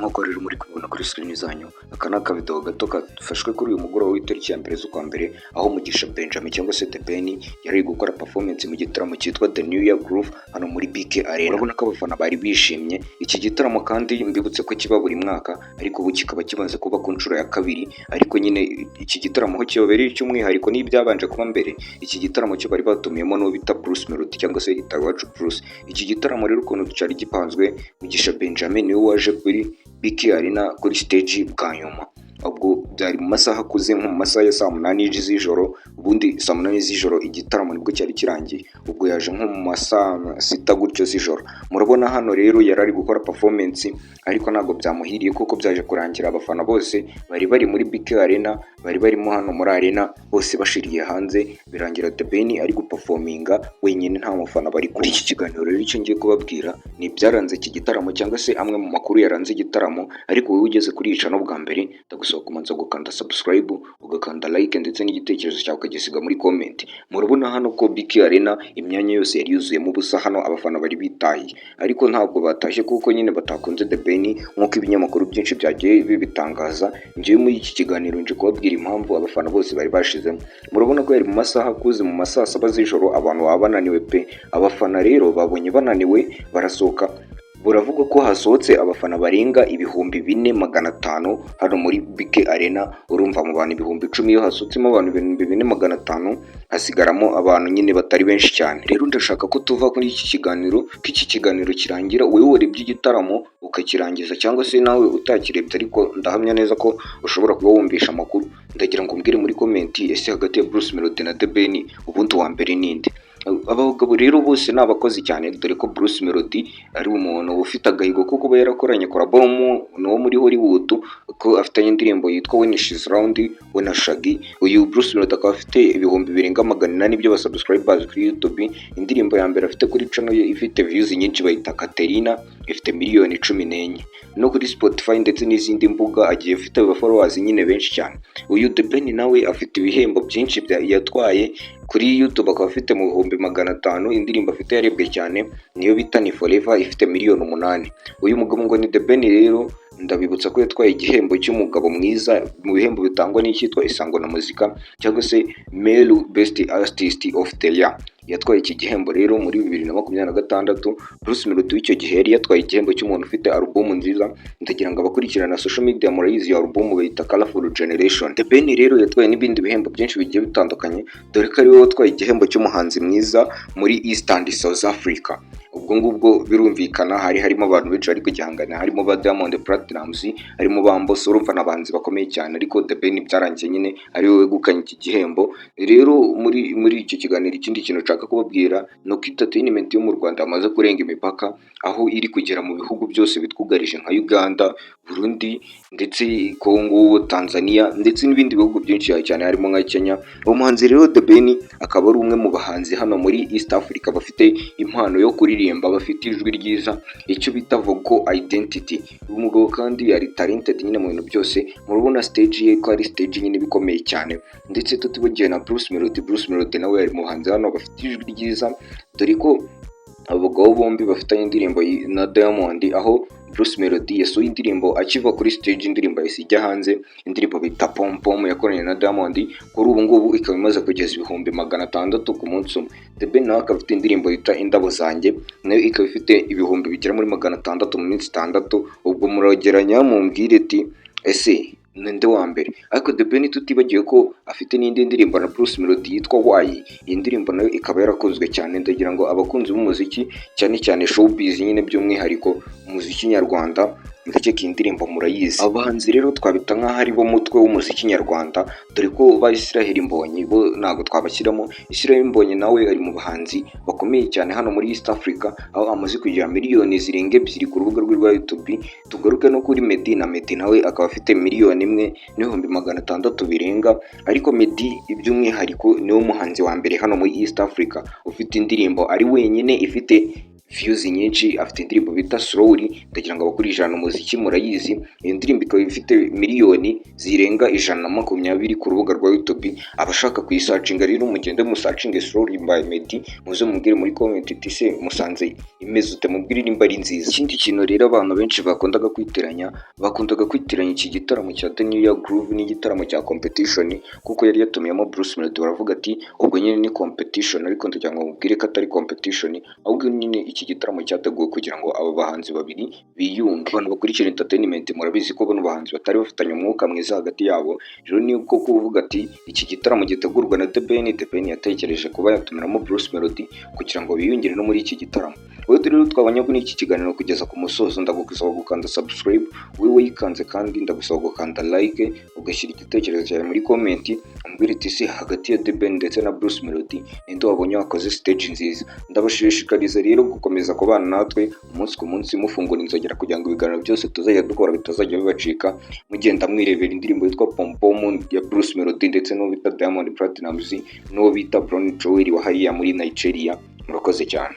nk'uko rero muri kubibona kuri screen zanyu, aka ni akavidewo gato kafashwe kuri uyu mugoroba w'itariki ya mbere z'ukwa mbere, aho Mugisha Benjamin cyangwa se The Ben yari gukora performance mu gitaramo cyitwa The New Year Groove hano muri BK Arena. Urabona ko abafana bari bishimye. Iki gitaramo kandi mbibutse ko kiba buri mwaka, ariko ubu kikaba kimaze kuba ku nshuro ya kabiri. Ariko nyine iki gitaramo aho kibabereye cy'umwihariko n'ibyabanje kuba mbere, iki gitaramo cyo bari batumiyemo n'uwo bita Bruce Melody cyangwa se Itawacu Bruce. Iki gitaramo rero ukuntu cyari gipanzwe, Mugisha Benjamin niwe waje kuri BK Arena kuri stage bwa nyuma. Ubwo byari mu masaha akuze nko mu masaha ya saa 8 z'ijoro, ubundi saa 8 z'ijoro igitaramo nibwo cyari kirangiye. Ubwo yaje nko mu masaha 6 gutyo z'ijoro. Murabona hano rero yarari gukora performance, ariko ntago byamuhiriye kuko byaje kurangira abafana bose bari muri BK Arena, bari barimo hano muri Arena bose bashiriye hanze, birangira The Ben ari guperforminga wenyine nta mufana bari kuri iki kiganiro. Rero icyo ngiye kubabwira ni byaranze iki gitaramo cyangwa se amwe mu makuru yaranze igitaramo, ariko wowe ugeze kuri ica no bwa mbere ndagusaba kumanza gukanda subscribe, ugakanda like ndetse n'igitekerezo cyawe ukagisiga muri comment. Murabona hano ko BK Arena imyanya yose yari yuzuyemo ubusa, hano abafana bari bitaye, ariko ntabwo batashye kuko nyine batakunze The Ben nk'uko ibinyamakuru byinshi byagiye bibitangaza. Ngiye muri iki kiganiro nje kubabwira impamvu abafana bose bari bashizemo. Murabona ko yari mu masaha akuze mu masaha 7 z'ijoro, abantu baba bananiwe pe. Abafana rero babonye bananiwe barasohoka. Buravuga ko hasohotse abafana barenga 4,500 hano muri BK Arena. Urumva mu bantu 10,000 iyo hasohotsemo abantu 4,500 hasigaramo abantu nyine batari benshi cyane. Rero ndashaka ko tuva kuri iki kiganiro, ko iki kiganiro kirangira wewe warebye igitaramo ukakirangiza, cyangwa se nawe utakirebye ariko ndahamya neza ko ushobora kuba wumvisha amakuru. Ndagira ngo umbwire muri comment, ese hagati ya Bruce Melody na The Ben ubundi wa mbere ninde? Abagabo rero bose ni abakozi cyane, dore ko Bruce Melody ari umuntu ufite agahigo ko kuba yarakoranye collabo no muri Hollywood, ko afitanye indirimbo yitwa When She's Round we na Shaggy. Uyu Bruce Melody akaba afite ibihumbi birenga 800 byo subscribers kuri YouTube. Indirimbo ya mbere afite kuri channel ye ifite views nyinshi bayita Katerina, ifite miliyoni 14. No kuri Spotify ndetse n'izindi mbuga agiye afite followers nyine benshi cyane. Uyu The Ben nawe afite ibihembo byinshi yatwaye kuri YouTube, akaba afite mu 500. Indirimbo afite yarebwe cyane niyo bita Ni Forever ifite miliyoni 8. Uyu mugabo ngo ni The Ben rero ndabibutsa ko yatwaye igihembo cy'umugabo mwiza mu bihembo bitangwa n'icyitwa Isango na Muzika cyangwa se Male Best Artist of the Year. Yatwaye iki gihembo rero muri 2026. Bruce Melody w'icyo gihe yari yatwaye igihembo cy'umuntu ufite album nziza. Ndagira ngo abakurikirana social media murayizi ya album bayita Colorful Generation. The Ben rero yatwaye n'ibindi bihembo byinshi bigiye bitandukanye, dore ko ari we watwaye igihembo cy'umuhanzi mwiza muri East and South Africa. Ubwo ngubwo birumvikana hari harimo abantu benshi bari kugihangana, harimo ba Diamond Platnumz, harimo ba Mbosso, urumva n'abanzi bakomeye cyane, ariko The Ben byarangiye nyine ari we wegukanye iki gihembo. Rero muri iki kiganiro ikindi kintu nshaka kubabwira no ko entertainment yo mu Rwanda amaze kurenga imipaka, aho iri kugera mu bihugu byose bitwugarije nka Uganda, Burundi ndetse Congo, Tanzania ndetse n'ibindi bihugu byinshi cyane harimo nka Kenya. Umuhanzi rero The Ben akaba ari umwe mu bahanzi hano muri East Africa bafite impano yo kuririmba, bafite ijwi ryiza, icyo bita vocal identity. Uyu mugabo kandi ari talented nyine mu bintu byose. Murabona stage ye ko ari stage nyine bikomeye cyane, ndetse tutibagiye na Bruce Melody. Bruce Melody nawe ari mu bahanzi hano bafite ijwi ryiza, dore ko abagabo bombi bafitanye indirimbo na Diamond, aho Bruce Melody yasohoye indirimbo akiva kuri stage, indirimbo yisijya hanze, indirimbo bita Pom Pom yakoranye na Diamond. Kuri ubu ngubu ikaba imaze kugeza 600,000 ku munsi umwe. The Ben nawe akaba afite indirimbo yita Indabo Zanjye, nayo ikaba ifite ibihumbi bigera muri 600 mu minsi 6. Ubwo murageranya mumbwire ati ese ninde wa mbere? Ariko The Ben tutibagiye ko afite n'indi ndirimbo na Bruce Melody yitwa Why. Iyi ndirimbo nayo ikaba yarakozwe cyane. Ndagira ngo abakunzi b'umuziki cyane cyane showbiz nyine by'umwihariko umuziki nyarwanda ndetse ko indirimbo murayizi. Abahanzi rero twabita nk'aho ari bo mutwe w'umuziki nyarwanda, dore ko ba Israel Mbonyi bo ntago twabashyiramo. Israel Mbonyi nawe ari mu bahanzi bakomeye cyane hano muri East Africa, aho amaze kugira miliyoni zirenga 2 ku rubuga rwe rwa YouTube. Tugaruke no kuri Meddy, na Meddy nawe akaba afite miliyoni 1,600 birenga, ariko Meddy iby'umwihariko niwe muhanzi wa mbere hano muri East Africa ufite indirimbo ari wenyine ifite views nyinshi, afite indirimbo bita Slowly, ndagira ngo abakurikirana umuziki murayizi. Iyo ndirimbo ikaba ifite miliyoni zirenga 120 ku rubuga rwa YouTube. Abashaka kuyisacinga rero mugende musacinge Slowly by Meddy, muze mubwire muri comment iti se musanze imeze ute, mubwire nimba ari nziza. Ikindi kintu rero abantu benshi bakundaga kwitiranya iki gitaramo cya The New Year Groove n'igitaramo cya competition, kuko yari yatumiyemo Bruce Melody. Baravuga ati ubwo nyine ni competition, ariko ndagira ngo mubwire ko atari competition, ahubwo nyine iki gitaramo cyateguwe kugira ngo aba bahanzi babiri biyunge. Abantu bakurikira entertainment murabizi ko bano bahanzi batari bafitanye umwuka mwiza hagati yabo, rero ni uko kuvuga ati iki gitaramo gitegurwa na The Ben yatekereje kuba yatumiramo Bruce Melody kugira ngo biyungire no muri iki gitaramo. Wowe rero twabonye ko n'iki kiganiro kugeza ku musozo, ndagusaba gukanda subscribe wowe wayikanze, kandi ndagusaba gukanda like, ugashyira igitekerezo cyawe muri comment, umbwire iti se hagati ya The Ben ndetse na Bruce Melody ninde wabonye wakoze stage nziza. Ndabashishikariza rero gukomeza kubana natwe umunsi ku munsi mufungura inzogera kugira ngo ibiganiro byose tuzajya dukora bitazajya bibacika, mugenda mwirebera indirimbo yitwa Pom Pom ya Bruce Melody ndetse n'uwo bita Diamond Platnumz n'uwo bita Brown Joel wa hariya muri Nigeria. Murakoze cyane.